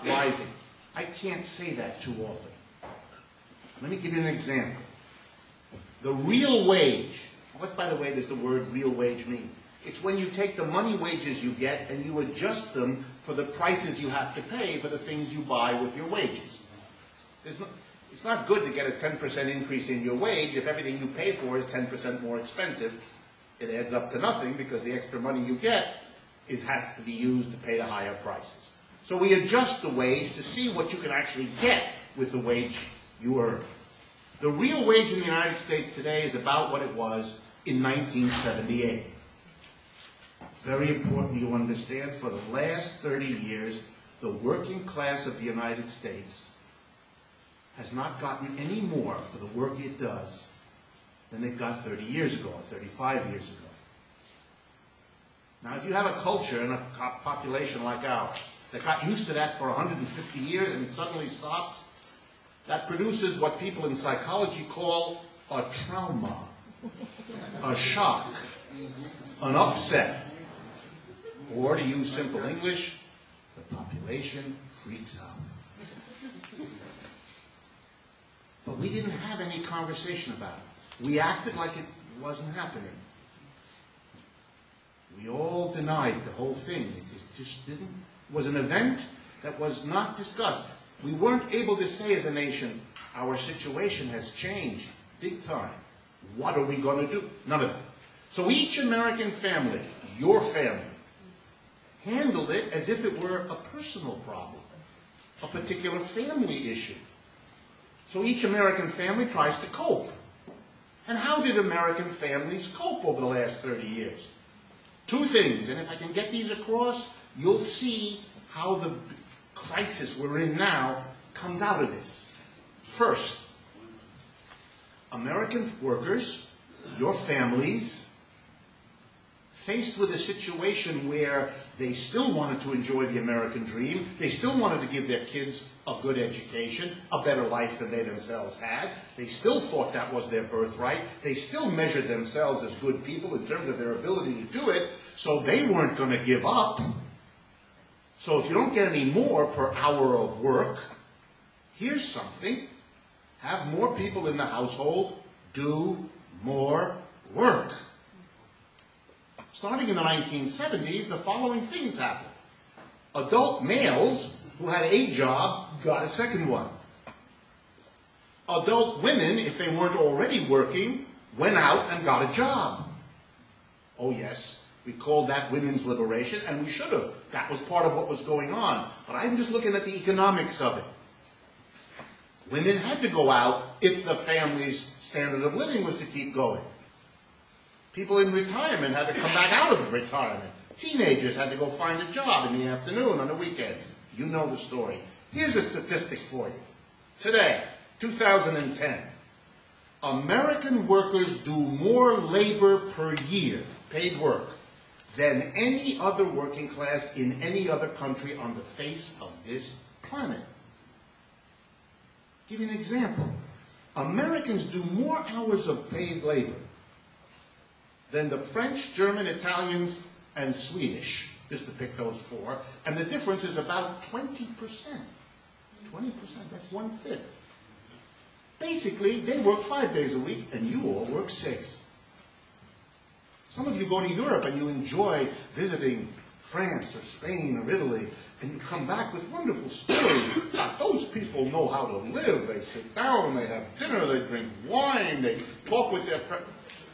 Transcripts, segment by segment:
rising. I can't say that too often. Let me give you an example. The real wage, what, by the way, does the word real wage mean? It's when you take the money wages you get and you adjust them for the prices you have to pay for the things you buy with your wages. It's not good to get a 10% increase in your wage if everything you pay for is 10% more expensive. It adds up to nothing because the extra money you get has to be used to pay the higher prices. So we adjust the wage to see what you can actually get with the wage you earn. The real wage in the United States today is about what it was in 1978. It's very important you understand, for the last 30 years, the working class of the United States has not gotten any more for the work it does than it got 30 years ago or 35 years ago. Now, if you have a culture and a population like ours that got used to that for 150 years and it suddenly stops, that produces what people in psychology call a trauma, a shock, an upset, or to use simple English, the population freaks out. But we didn't have any conversation about it. We acted like it wasn't happening. We all denied the whole thing. It just didn't. It was an event that was not discussed. We weren't able to say as a nation, our situation has changed big time. What are we going to do? None of that. So each American family, your family, handled it as if it were a personal problem, a particular family issue. So each American family tries to cope. And how did American families cope over the last 30 years? Two things, and if I can get these across, you'll see how the crisis we're in now comes out of this. First, American workers, your families, faced with a situation where they still wanted to enjoy the American dream, they still wanted to give their kids a good education, a better life than they themselves had, they still thought that was their birthright, they still measured themselves as good people in terms of their ability to do it, so they weren't going to give up. So if you don't get any more per hour of work, here's something. Have more people in the household do more work. Starting in the 1970s, the following things happened. Adult males who had a job got a second one. Adult women, if they weren't already working, went out and got a job. Oh yes, we called that women's liberation, and we should have. That was part of what was going on. But I'm just looking at the economics of it. Women had to go out if the family's standard of living was to keep going. People in retirement had to come back out of retirement. Teenagers had to go find a job in the afternoon, on the weekends. You know the story. Here's a statistic for you. Today, 2010, American workers do more labor per year, paid work, than any other working class in any other country on the face of this planet. Give you an example. Americans do more hours of paid labor than the French, German, Italians, and Swedish, just to pick those four, and the difference is about 20%. 20%, that's 1/5. Basically, they work 5 days a week, and you all work 6. Some of you go to Europe and you enjoy visiting France or Spain or Italy, and you come back with wonderful stories. God, those people know how to live. They sit down, they have dinner, they drink wine, they talk with their friends.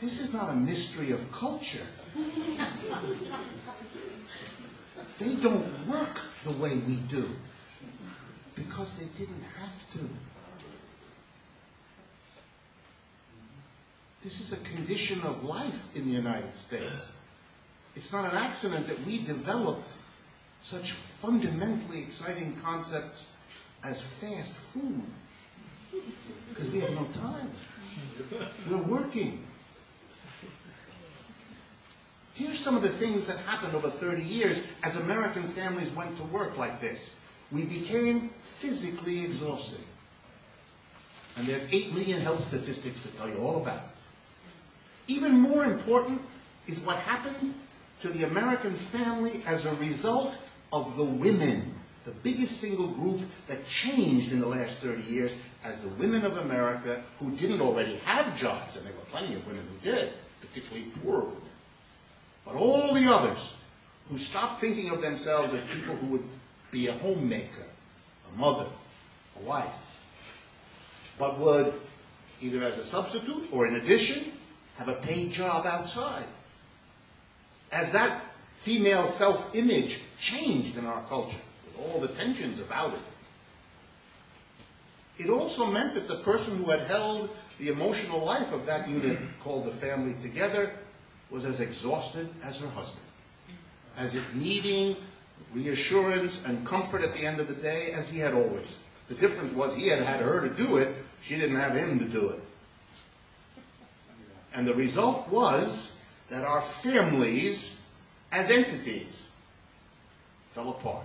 This is not a mystery of culture. They don't work the way we do because they didn't have to. This is a condition of life in the United States. It's not an accident that we developed such fundamentally exciting concepts as fast food, because we have no time. We're working. Here's some of the things that happened over 30 years as American families went to work like this. We became physically exhausted. And there's 8 million health statistics to tell you all about it. Even more important is what happened to the American family as a result of the women the biggest single group that changed in the last 30 years as the women of America who didn't already have jobs, and there were plenty of women who did, particularly poorer women, but all the others who stopped thinking of themselves as people who would be a homemaker, a mother, a wife, but would, either as a substitute or in addition, have a paid job outside. As that female self-image changed in our culture, with all the tensions about it, it also meant that the person who had held the emotional life of that unit called the family together was as exhausted as her husband, as if needing reassurance and comfort at the end of the day as he had always. The difference was he had had her to do it, she didn't have him to do it. And the result was that our families, as entities, fell apart.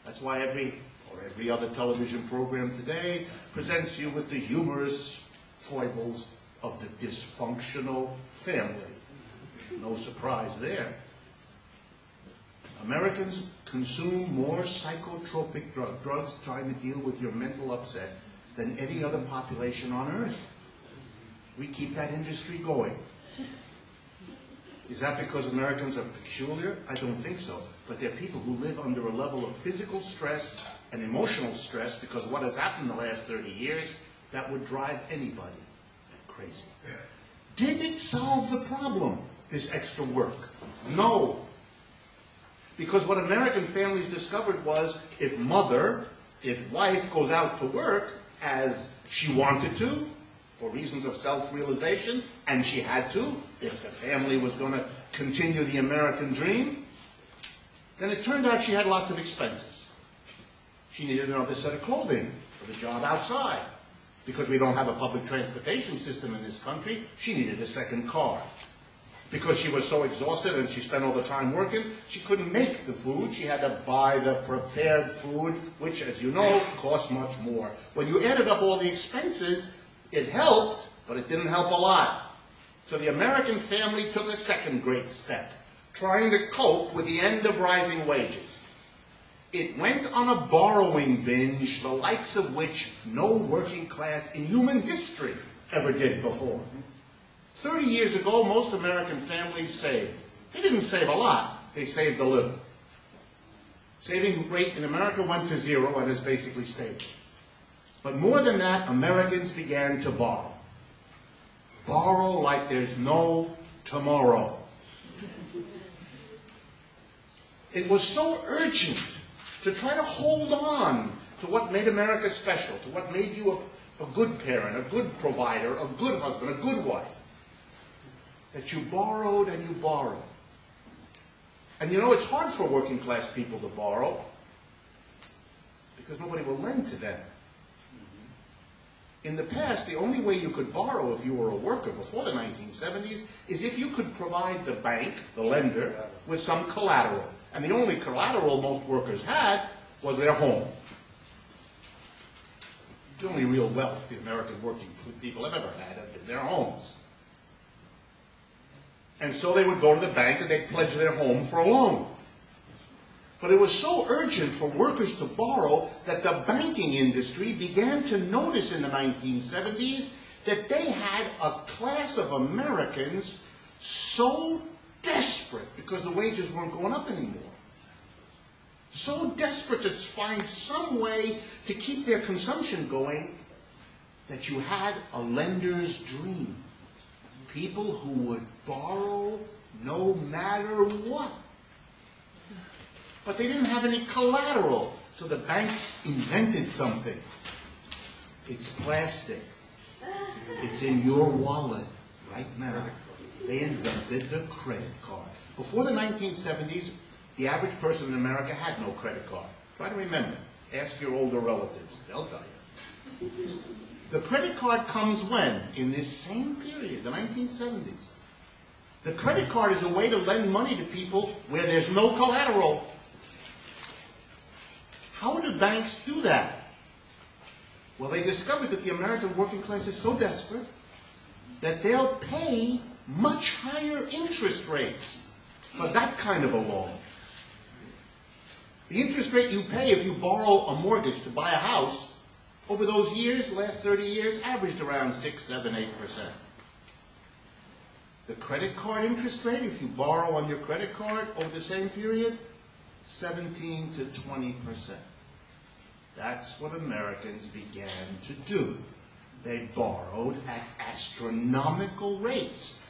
That's why every other television program today presents you with the humorous foibles of the dysfunctional family. No surprise there. Americans consume more psychotropic drugs trying to deal with your mental upset than any other population on earth. We keep that industry going. Is that because Americans are peculiar? I don't think so. But they're people who live under a level of physical stress and emotional stress because of what has happened in the last 30 years that would drive anybody crazy. Did it solve the problem, this extra work? No. Because what American families discovered was if wife goes out to work as she wanted to, for reasons of self-realization, and she had to, if the family was going to continue the American dream, then it turned out she had lots of expenses. She needed another set of clothing for the job outside. Because we don't have a public transportation system in this country, she needed a second car. Because she was so exhausted and she spent all the time working, she couldn't make the food. She had to buy the prepared food, which, as you know, costs much more. When you added up all the expenses, it helped, but it didn't help a lot. So the American family took a second great step, trying to cope with the end of rising wages. It went on a borrowing binge, the likes of which no working class in human history ever did before. 30 years ago, most American families saved. They didn't save a lot, they saved a little. Saving rate in America went to zero and has basically stayed. But more than that, Americans began to borrow. Borrow like there's no tomorrow. It was so urgent to try to hold on to what made America special, to what made you a good parent, a good provider, a good husband, a good wife, that you borrowed and you borrowed. And you know, it's hard for working class people to borrow because nobody will lend to them. In the past, the only way you could borrow if you were a worker before the 1970s is if you could provide the bank, the lender, with some collateral. And the only collateral most workers had was their home. The only real wealth the American working people have ever had in their homes. And so they would go to the bank and they'd pledge their home for a loan. But it was so urgent for workers to borrow that the banking industry began to notice in the 1970s that they had a class of Americans so desperate because the wages weren't going up anymore. So desperate to find some way to keep their consumption going that you had a lender's dream. People who would borrow no matter what. But they didn't have any collateral, so the banks invented something. It's plastic. It's in your wallet right now. They invented the credit card. Before the 1970s, the average person in America had no credit card. Try to remember. Ask your older relatives. They'll tell you. The credit card comes when? In this same period, the 1970s. The credit card is a way to lend money to people where there's no collateral. How do banks do that? Well, they discovered that the American working class is so desperate that they'll pay much higher interest rates for that kind of a loan. The interest rate you pay if you borrow a mortgage to buy a house, over those years, the last 30 years, averaged around 6, 7, 8%. The credit card interest rate, if you borrow on your credit card over the same period, 17 to 20%. That's what Americans began to do. They borrowed at astronomical rates.